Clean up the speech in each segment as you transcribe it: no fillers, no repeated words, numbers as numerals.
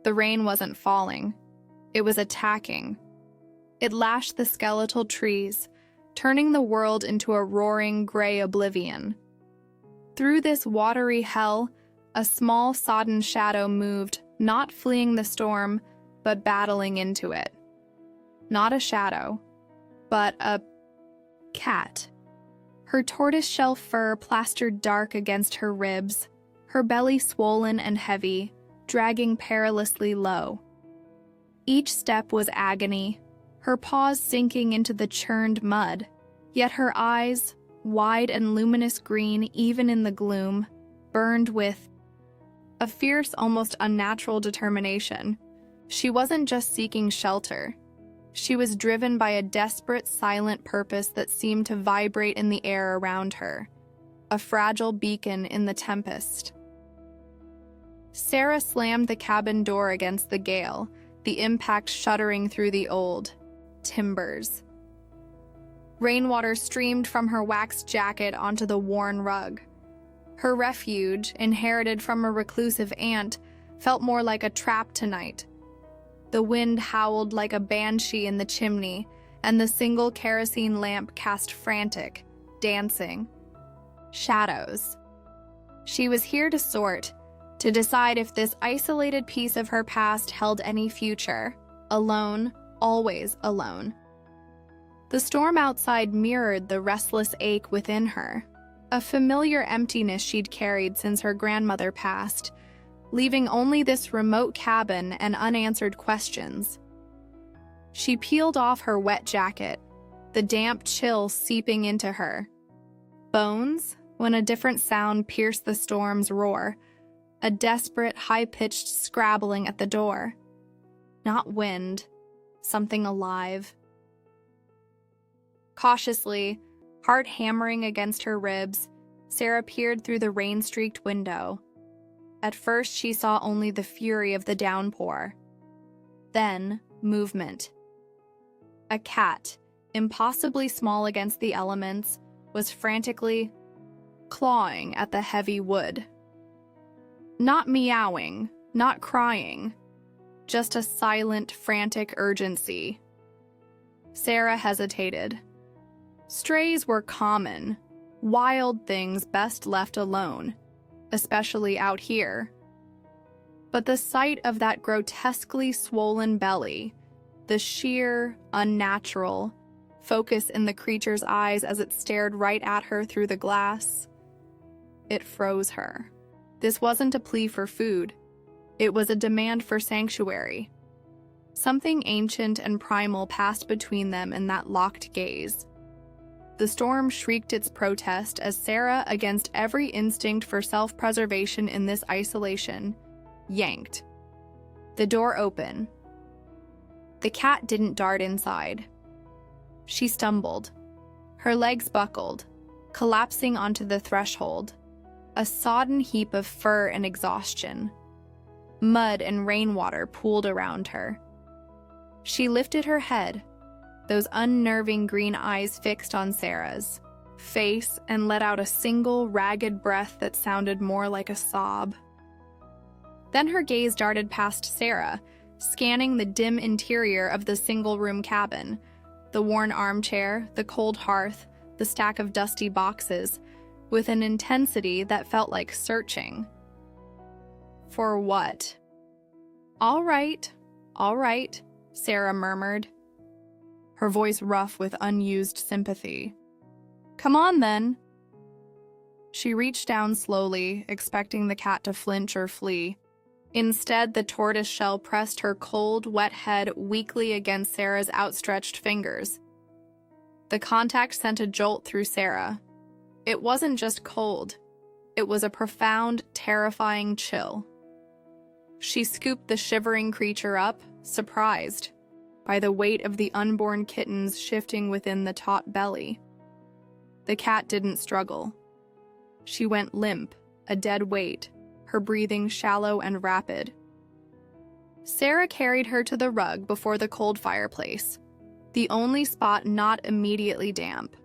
The rain wasn't falling. It was attacking. It lashed the skeletal trees, turning the world into a roaring gray oblivion. Through this watery hell, a small sodden shadow moved, not fleeing the storm, but battling into it. Not a shadow, but a cat. Her tortoiseshell fur plastered dark against her ribs, her belly swollen and heavy, dragging perilously low. Each step was agony, her paws sinking into the churned mud, yet her eyes, wide and luminous green even in the gloom, burned with a fierce, almost unnatural determination. She wasn't just seeking shelter. She was driven by a desperate, silent purpose that seemed to vibrate in the air around her, a fragile beacon in the tempest. Sarah slammed the cabin door against the gale, the impact shuddering through the old timbers. Rainwater streamed from her waxed jacket onto the worn rug. Her refuge, inherited from a reclusive aunt, felt more like a trap tonight. The wind howled like a banshee in the chimney, and the single kerosene lamp cast frantic, dancing shadows. She was here to sort, to decide if this isolated piece of her past held any future. Alone, always alone. The storm outside mirrored the restless ache within her, a familiar emptiness she'd carried since her grandmother passed, leaving only this remote cabin and unanswered questions. She peeled off her wet jacket, the damp chill seeping into her. Bones, when a different sound pierced the storm's roar, a desperate, high-pitched scrabbling at the door. Not wind, something alive. Cautiously, heart hammering against her ribs, Sarah peered through the rain-streaked window. At first, she saw only the fury of the downpour. Then, movement. A cat, impossibly small against the elements, was frantically clawing at the heavy wood. Not meowing, not crying, just a silent, frantic urgency. Sarah hesitated. Strays were common, wild things best left alone, especially out here. But the sight of that grotesquely swollen belly, the sheer, unnatural focus in the creature's eyes as it stared right at her through the glass, it froze her. This wasn't a plea for food. It was a demand for sanctuary. Something ancient and primal passed between them in that locked gaze. The storm shrieked its protest as Sarah, against every instinct for self-preservation in this isolation, yanked. The door open. The cat didn't dart inside. She stumbled. Her legs buckled, collapsing onto the threshold, a sodden heap of fur and exhaustion. Mud and rainwater pooled around her. She lifted her head, those unnerving green eyes fixed on Sarah's face, and let out a single, ragged breath that sounded more like a sob. Then her gaze darted past Sarah, scanning the dim interior of the single-room cabin, the worn armchair, the cold hearth, the stack of dusty boxes, with an intensity that felt like searching. For what? All right, Sarah murmured, her voice rough with unused sympathy. Come on, then. She reached down slowly, expecting the cat to flinch or flee. Instead, the tortoiseshell pressed her cold, wet head weakly against Sarah's outstretched fingers. The contact sent a jolt through Sarah. It wasn't just cold. It was a profound, terrifying chill. She scooped the shivering creature up, surprised by the weight of the unborn kittens shifting within the taut belly. The cat didn't struggle. She went limp, a dead weight, her breathing shallow and rapid. Sarah carried her to the rug before the cold fireplace, the only spot not immediately damp.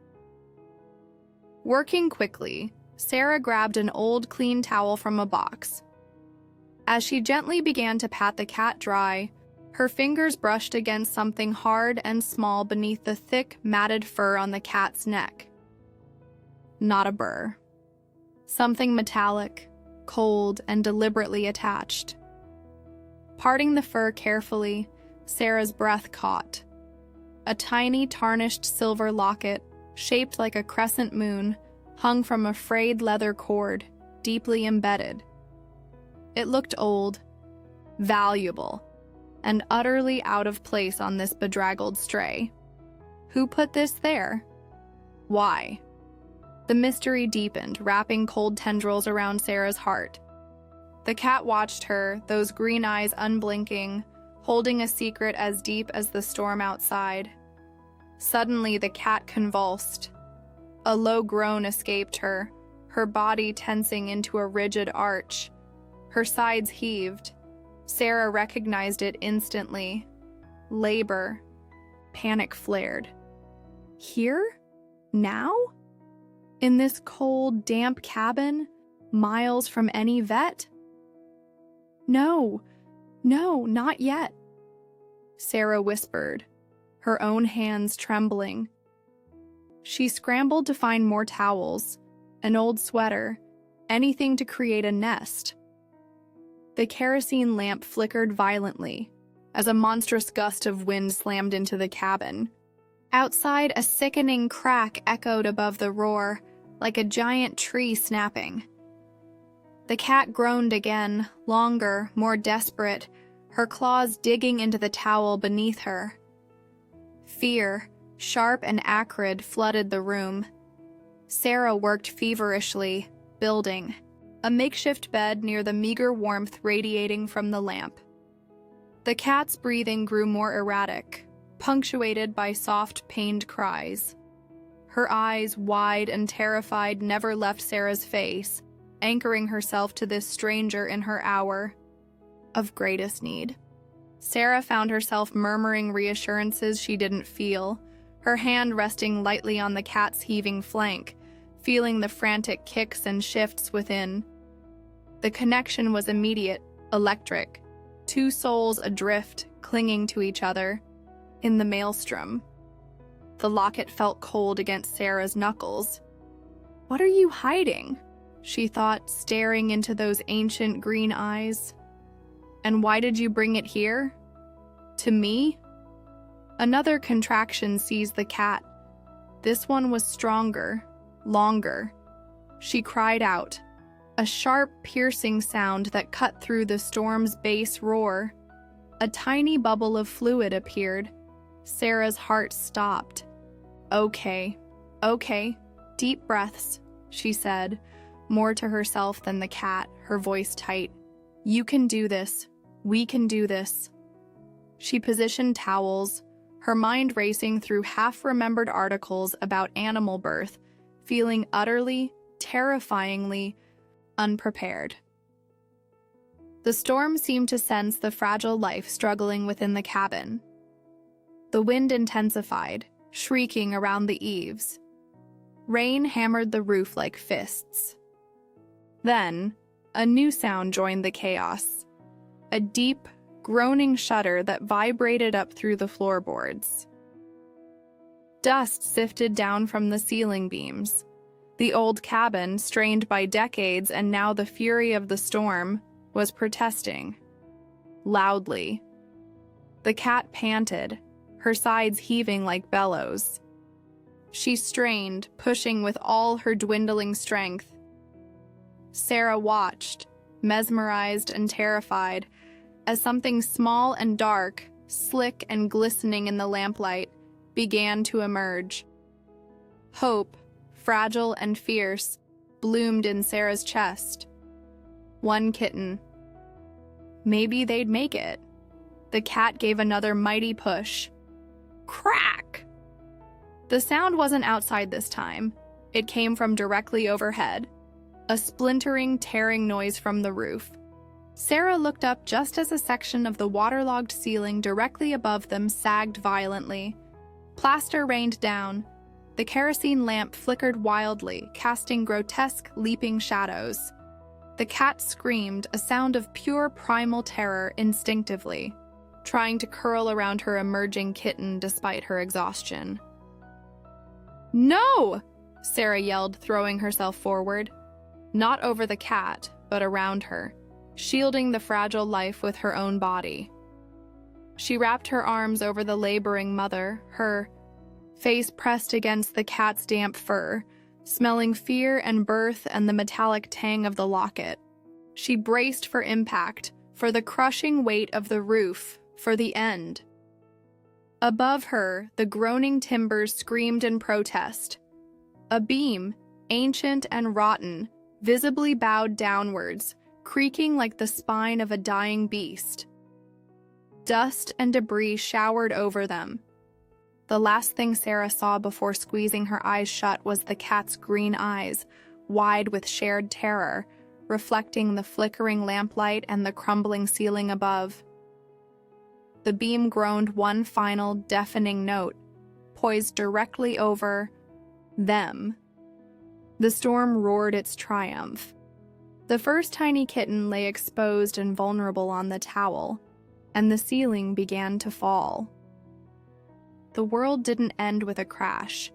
Working quickly, Sarah grabbed an old clean towel from a box. As she gently began to pat the cat dry, her fingers brushed against something hard and small beneath the thick, matted fur on the cat's neck. Not a burr. Something metallic, cold, and deliberately attached. Parting the fur carefully, Sarah's breath caught. A tiny, tarnished silver locket, shaped like a crescent moon, hung from a frayed leather cord, deeply embedded. It looked old, valuable, and utterly out of place on this bedraggled stray. Who put this there? Why? The mystery deepened, wrapping cold tendrils around Sarah's heart. The cat watched her, those green eyes unblinking, holding a secret as deep as the storm outside. Suddenly, the cat convulsed. A low groan escaped her, her body tensing into a rigid arch. Her sides heaved. Sarah recognized it instantly. Labor. Panic flared. Here? Now? In this cold, damp cabin? Miles from any vet? No, not yet, Sarah whispered, her own hands trembling. She scrambled to find more towels, an old sweater, anything to create a nest. The kerosene lamp flickered violently as a monstrous gust of wind slammed into the cabin. Outside, a sickening crack echoed above the roar, like a giant tree snapping. The cat groaned again, longer, more desperate, her claws digging into the towel beneath her. Fear, sharp and acrid, flooded the room. Sarah worked feverishly, building, a makeshift bed near the meager warmth radiating from the lamp. The cat's breathing grew more erratic, punctuated by soft, pained cries. Her eyes, wide and terrified, never left Sarah's face, anchoring herself to this stranger in her hour of greatest need. Sarah found herself murmuring reassurances she didn't feel, her hand resting lightly on the cat's heaving flank, feeling the frantic kicks and shifts within. The connection was immediate, electric, two souls adrift, clinging to each other, in the maelstrom. The locket felt cold against Sarah's knuckles. "What are you hiding?" she thought, staring into those ancient green eyes. "And why did you bring it here? To me?" Another contraction seized the cat. This one was stronger, longer. She cried out, a sharp, piercing sound that cut through the storm's bass roar. A tiny bubble of fluid appeared. Sarah's heart stopped. Okay, deep breaths, she said, more to herself than the cat, her voice tight. "You can do this. We can do this." She positioned towels, her mind racing through half-remembered articles about animal birth, feeling utterly, terrifyingly unprepared. The storm seemed to sense the fragile life struggling within the cabin. The wind intensified, shrieking around the eaves. Rain hammered the roof like fists. Then, a new sound joined the chaos. A deep, groaning shudder that vibrated up through the floorboards. Dust sifted down from the ceiling beams. The old cabin, strained by decades and now the fury of the storm, was protesting. Loudly. The cat panted, her sides heaving like bellows. She strained, pushing with all her dwindling strength. Sarah watched, mesmerized and terrified, as something small and dark, slick and glistening in the lamplight, began to emerge. Hope, fragile and fierce, bloomed in Sarah's chest. One kitten. Maybe they'd make it. The cat gave another mighty push. Crack! The sound wasn't outside this time. It came from directly overhead. A splintering, tearing noise from the roof. Sarah looked up just as a section of the waterlogged ceiling directly above them sagged violently. Plaster rained down. The kerosene lamp flickered wildly, casting grotesque, leaping shadows. The cat screamed, a sound of pure primal terror instinctively, trying to curl around her emerging kitten despite her exhaustion. "No!" Sarah yelled, throwing herself forward. Not over the cat, but around her, shielding the fragile life with her own body. She wrapped her arms over the laboring mother, her face pressed against the cat's damp fur, smelling fear and birth and the metallic tang of the locket. She braced for impact, for the crushing weight of the roof, for the end. Above her, the groaning timbers screamed in protest. A beam, ancient and rotten, visibly bowed downwards, creaking like the spine of a dying beast. Dust and debris showered over them. The last thing Sarah saw before squeezing her eyes shut was the cat's green eyes, wide with shared terror, reflecting the flickering lamplight and the crumbling ceiling above. The beam groaned one final, deafening note, poised directly over them. The storm roared its triumph. The first tiny kitten lay exposed and vulnerable on the towel, and the ceiling began to fall. The world didn't end with a crash,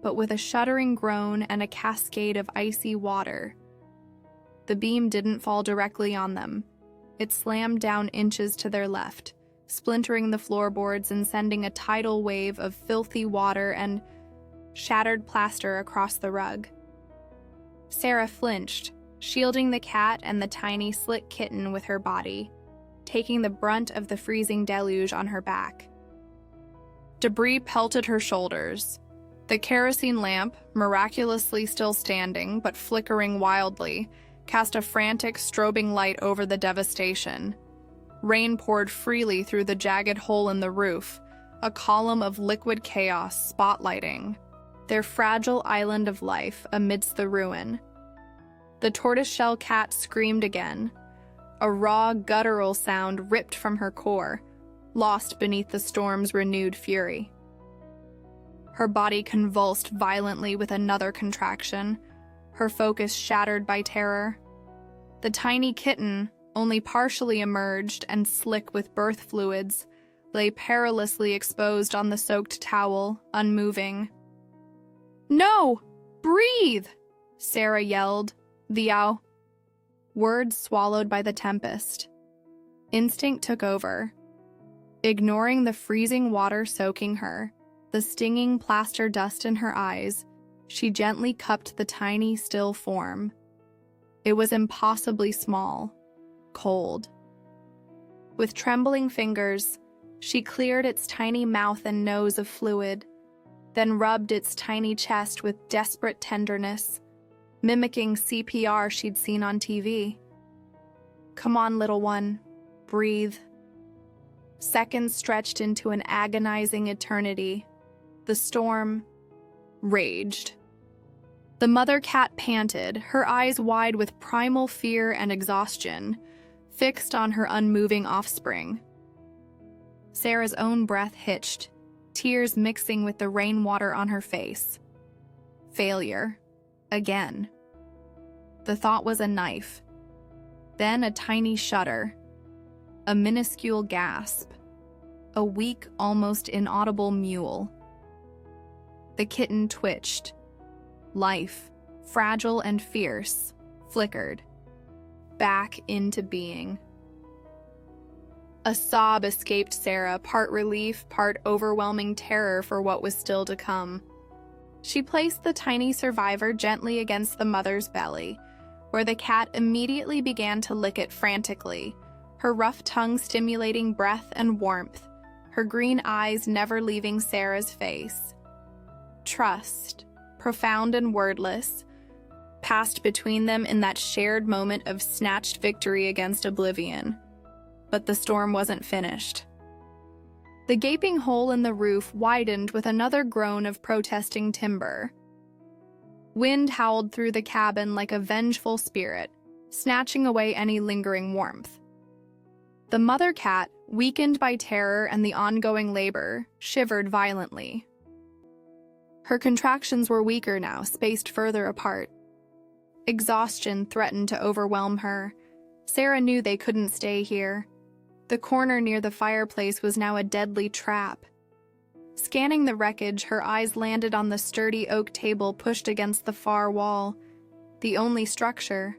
but with a shuddering groan and a cascade of icy water. The beam didn't fall directly on them. It slammed down inches to their left, splintering the floorboards and sending a tidal wave of filthy water and shattered plaster across the rug. Sarah flinched, shielding the cat and the tiny, slick kitten with her body, taking the brunt of the freezing deluge on her back. Debris pelted her shoulders. The kerosene lamp, miraculously still standing but flickering wildly, cast a frantic, strobing light over the devastation. Rain poured freely through the jagged hole in the roof, a column of liquid chaos spotlighting their fragile island of life amidst the ruin. The tortoiseshell cat screamed again, a raw, guttural sound ripped from her core, lost beneath the storm's renewed fury. Her body convulsed violently with another contraction, her focus shattered by terror. The tiny kitten, only partially emerged and slick with birth fluids, lay perilously exposed on the soaked towel, unmoving. "No! Breathe!" Sarah yelled, the ow. Words swallowed by the tempest. Instinct took over. Ignoring the freezing water soaking her, the stinging plaster dust in her eyes, she gently cupped the tiny, still form. It was impossibly small, cold. With trembling fingers, she cleared its tiny mouth and nose of fluid, then rubbed its tiny chest with desperate tenderness, mimicking CPR she'd seen on TV. "Come on, little one, breathe." Seconds stretched into an agonizing eternity. The storm raged. The mother cat panted, her eyes wide with primal fear and exhaustion, fixed on her unmoving offspring. Sarah's own breath hitched, tears mixing with the rainwater on her face. Failure. Again. The thought was a knife. Then a tiny shudder. A minuscule gasp. A weak, almost inaudible mewl. The kitten twitched. Life, fragile and fierce, flickered. Back into being. A sob escaped Sarah, part relief, part overwhelming terror for what was still to come. She placed the tiny survivor gently against the mother's belly, where the cat immediately began to lick it frantically, her rough tongue stimulating breath and warmth, her green eyes never leaving Sarah's face. Trust, profound and wordless, passed between them in that shared moment of snatched victory against oblivion. But the storm wasn't finished. The gaping hole in the roof widened with another groan of protesting timber. Wind howled through the cabin like a vengeful spirit, snatching away any lingering warmth. The mother cat, weakened by terror and the ongoing labor, shivered violently. Her contractions were weaker now, spaced further apart. Exhaustion threatened to overwhelm her. Sarah knew they couldn't stay here. The corner near the fireplace was now a deadly trap. Scanning the wreckage, her eyes landed on the sturdy oak table pushed against the far wall, the only structure,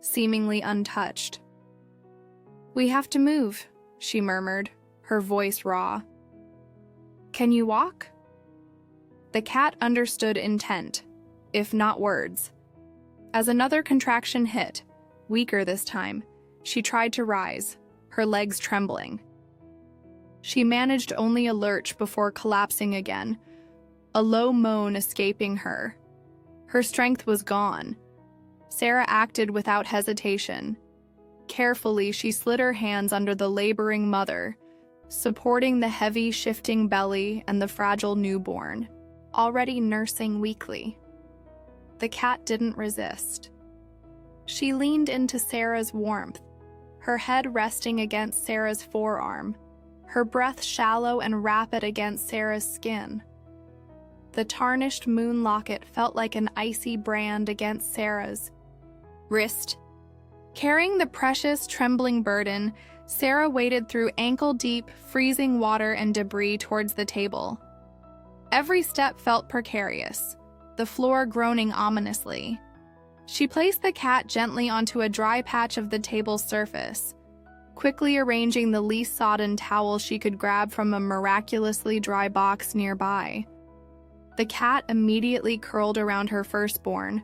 seemingly untouched. "We have to move," she murmured, her voice raw. "Can you walk?" The cat understood intent, if not words. As another contraction hit, weaker this time, she tried to rise, her legs trembling. She managed only a lurch before collapsing again, a low moan escaping her. Her strength was gone. Sarah acted without hesitation. Carefully, she slid her hands under the laboring mother, supporting the heavy, shifting belly and the fragile newborn, already nursing weakly. The cat didn't resist. She leaned into Sarah's warmth, her head resting against Sarah's forearm, her breath shallow and rapid against Sarah's skin. The tarnished moon locket felt like an icy brand against Sarah's wrist. Carrying the precious, trembling burden, Sarah waded through ankle-deep, freezing water and debris towards the table. Every step felt precarious, the floor groaning ominously. She placed the cat gently onto a dry patch of the table's surface, quickly arranging the least sodden towel she could grab from a miraculously dry box nearby. The cat immediately curled around her firstborn,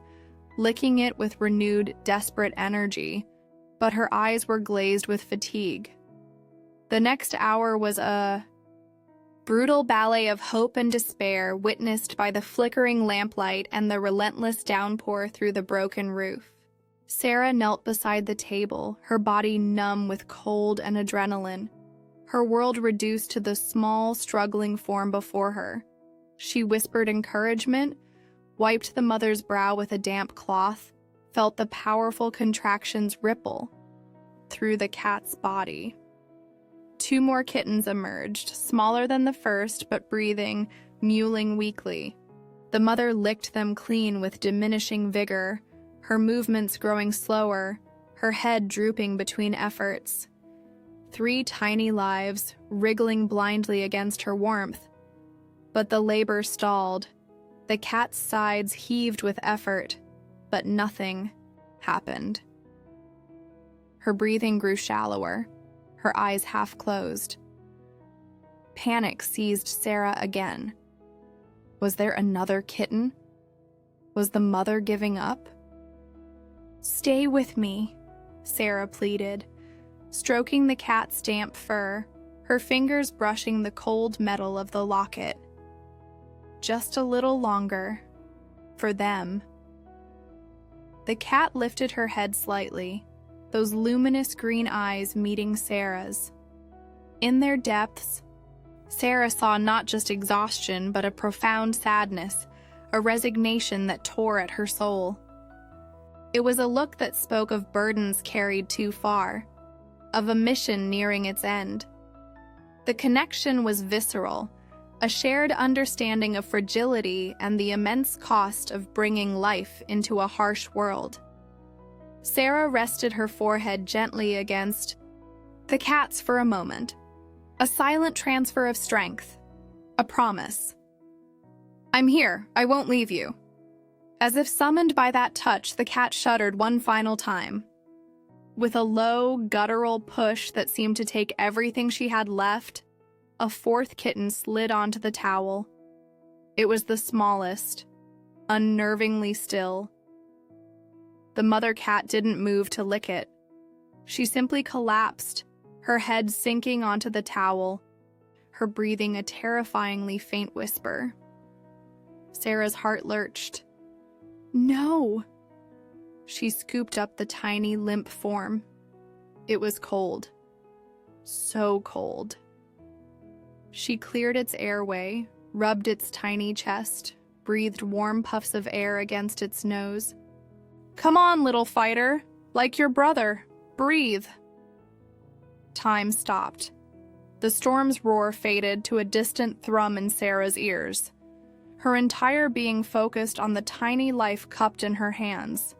licking it with renewed, desperate energy, but her eyes were glazed with fatigue. The next hour was a brutal ballet of hope and despair, witnessed by the flickering lamplight and the relentless downpour through the broken roof. Sarah knelt beside the table, her body numb with cold and adrenaline, her world reduced to the small, struggling form before her. She whispered encouragement, wiped the mother's brow with a damp cloth, felt the powerful contractions ripple through the cat's body. 2 more kittens emerged, smaller than the first, but breathing, mewling weakly. The mother licked them clean with diminishing vigor, her movements growing slower, her head drooping between efforts. 3 tiny lives, wriggling blindly against her warmth. But the labor stalled. The cat's sides heaved with effort, but nothing happened. Her breathing grew shallower, her eyes half closed. Panic seized Sarah again. Was there another kitten? Was the mother giving up? "Stay with me," Sarah pleaded, stroking the cat's damp fur, her fingers brushing the cold metal of the locket. Just a little longer. For them. The cat lifted her head slightly, those luminous green eyes meeting Sarah's. In their depths, Sarah saw not just exhaustion, but a profound sadness, a resignation that tore at her soul. It was a look that spoke of burdens carried too far, of a mission nearing its end. The connection was visceral, a shared understanding of fragility and the immense cost of bringing life into a harsh world. Sarah rested her forehead gently against the cat's for a moment. A silent transfer of strength. A promise. "I'm here. I won't leave you." As if summoned by that touch, the cat shuddered one final time. With a low, guttural push that seemed to take everything she had left, a 4th kitten slid onto the towel. It was the smallest, unnervingly still. The mother cat didn't move to lick it. She simply collapsed, her head sinking onto the towel, her breathing a terrifyingly faint whisper. Sarah's heart lurched. "No!" She scooped up the tiny, limp form. It was cold. So cold. She cleared its airway, rubbed its tiny chest, breathed warm puffs of air against its nose. "Come on, little fighter. Like your brother. Breathe." Time stopped. The storm's roar faded to a distant thrum in Sarah's ears. Her entire being focused on the tiny life cupped in her hands.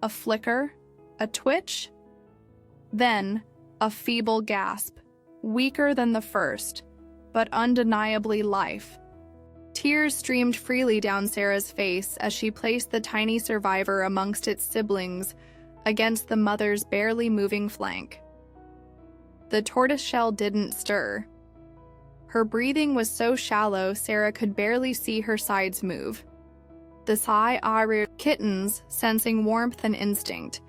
a flicker, a twitch, then a feeble gasp, weaker than the first, but undeniably life. Tears streamed freely down Sarah's face as she placed the tiny survivor amongst its siblings against the mother's barely moving flank. The tortoiseshell didn't stir. Her breathing was so shallow Sarah could barely see her sides move. The kittens, sensing warmth and instinct,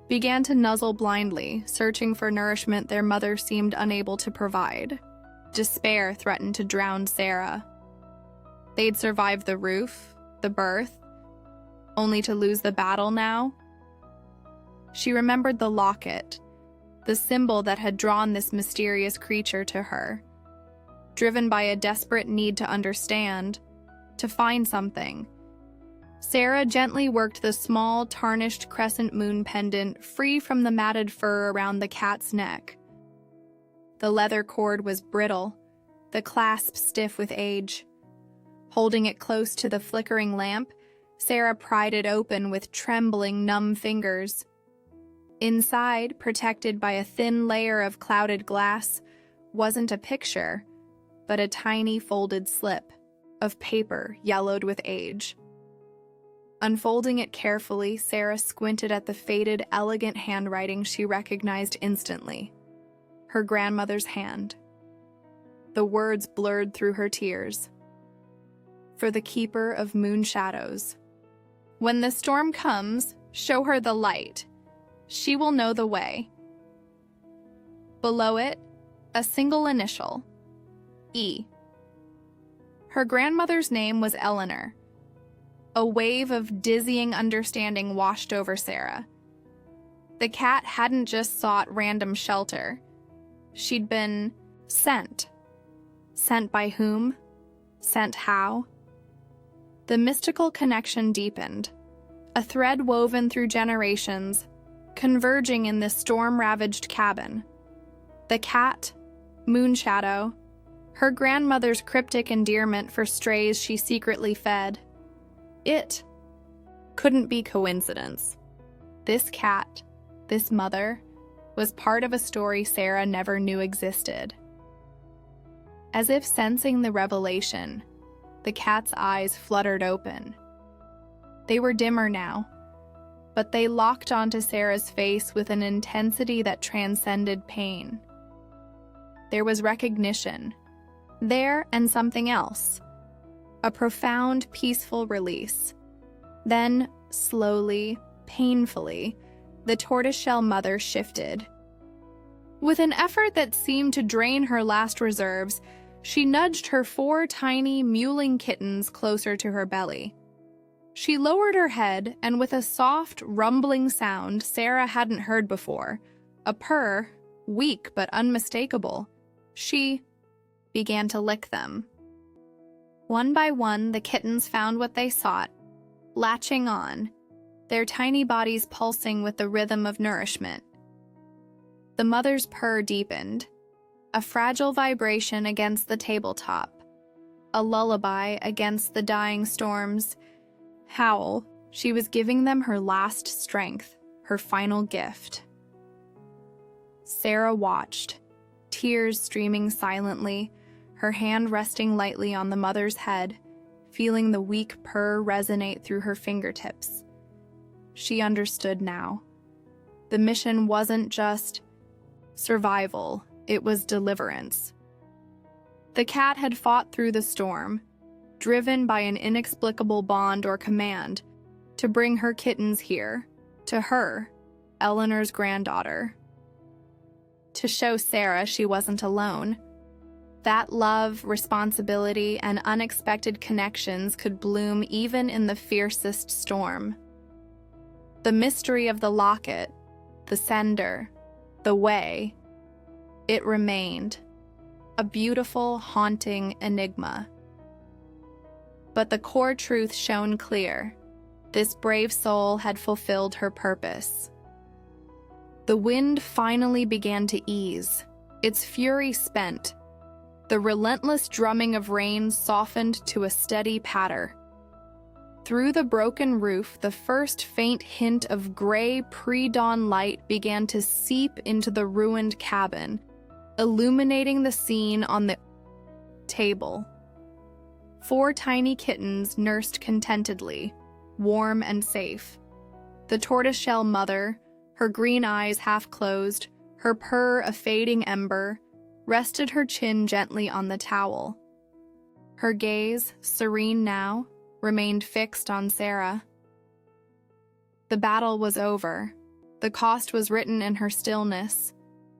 began to nuzzle blindly, searching for nourishment their mother seemed unable to provide. Despair threatened to drown Sarah. They'd survived the roof, the birth, only to lose the battle now. She remembered the locket, the symbol that had drawn this mysterious creature to her. Driven by a desperate need to understand, to find something, Sarah gently worked the small, tarnished crescent moon pendant free from the matted fur around the cat's neck. The leather cord was brittle, the clasp stiff with age. Holding it close to the flickering lamp, Sarah pried it open with trembling, numb fingers. Inside, protected by a thin layer of clouded glass, wasn't a picture, but a tiny folded slip of paper yellowed with age. Unfolding it carefully, Sarah squinted at the faded, elegant handwriting she recognized instantly. Her grandmother's hand. The words blurred through her tears. For the keeper of moon shadows. When the storm comes, show her the light. She will know the way. Below it, a single initial. E. Her grandmother's name was Eleanor. A wave of dizzying understanding washed over Sarah. The cat hadn't just sought random shelter. She'd been sent. Sent by whom? Sent how? The mystical connection deepened, a thread woven through generations, converging in this storm-ravaged cabin. The cat, Moonshadow, her grandmother's cryptic endearment for strays she secretly fed. It couldn't be coincidence. This cat, this mother, was part of a story Sarah never knew existed. As if sensing the revelation, the cat's eyes fluttered open. They were dimmer now, but they locked onto Sarah's face with an intensity that transcended pain. There was recognition. There and something else. A profound, peaceful release. Then, slowly, painfully, the tortoiseshell mother shifted. With an effort that seemed to drain her last reserves, she nudged her 4 tiny, mewling kittens closer to her belly. She lowered her head, and with a soft, rumbling sound Sarah hadn't heard before, a purr, weak but unmistakable, she began to lick them. One by one, the kittens found what they sought, latching on, their tiny bodies pulsing with the rhythm of nourishment. The mother's purr deepened, a fragile vibration against the tabletop, a lullaby against the dying storm's howl. She was giving them her last strength, her final gift. Sarah watched, tears streaming silently, her hand resting lightly on the mother's head, feeling the weak purr resonate through her fingertips. She understood now. The mission wasn't just survival, it was deliverance. The cat had fought through the storm, driven by an inexplicable bond or command, to bring her kittens here, to her, Eleanor's granddaughter. To show Sarah she wasn't alone. That love, responsibility, and unexpected connections could bloom even in the fiercest storm. The mystery of the locket, the sender, the way, it remained, a beautiful, haunting enigma. But the core truth shone clear. This brave soul had fulfilled her purpose. The wind finally began to ease, its fury spent. The relentless drumming of rain softened to a steady patter. Through the broken roof, the first faint hint of gray pre-dawn light began to seep into the ruined cabin, illuminating the scene on the table. 4 tiny kittens nursed contentedly, warm and safe. The tortoiseshell mother, her green eyes half closed, her purr a fading ember, rested her chin gently on the towel. Her gaze, serene now, remained fixed on Sarah. The battle was over. The cost was written in her stillness,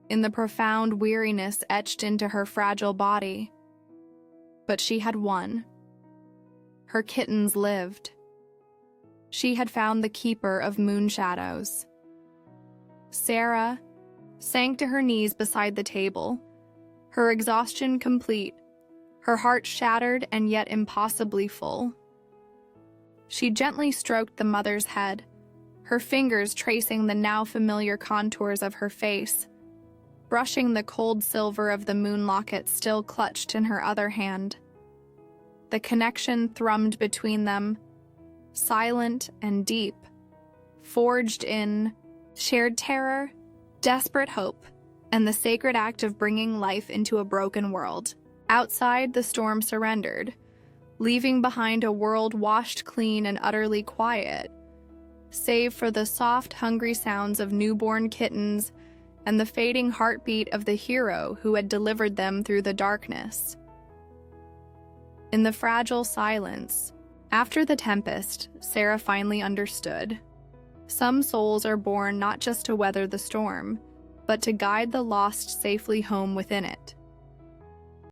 in the profound weariness etched into her fragile body. But she had won. Her kittens lived. She had found the keeper of moon shadows. Sarah sank to her knees beside the table, her exhaustion complete, her heart shattered and yet impossibly full. She gently stroked the mother's head, her fingers tracing the now familiar contours of her face, brushing the cold silver of the moon locket still clutched in her other hand. The connection thrummed between them, silent and deep, forged in shared terror, desperate hope, and the sacred act of bringing life into a broken world. Outside, the storm surrendered, leaving behind a world washed clean and utterly quiet, save for the soft, hungry sounds of newborn kittens and the fading heartbeat of the hero who had delivered them through the darkness. In the fragile silence, after the tempest, Sarah finally understood. Some souls are born not just to weather the storm, but to guide the lost safely home within it.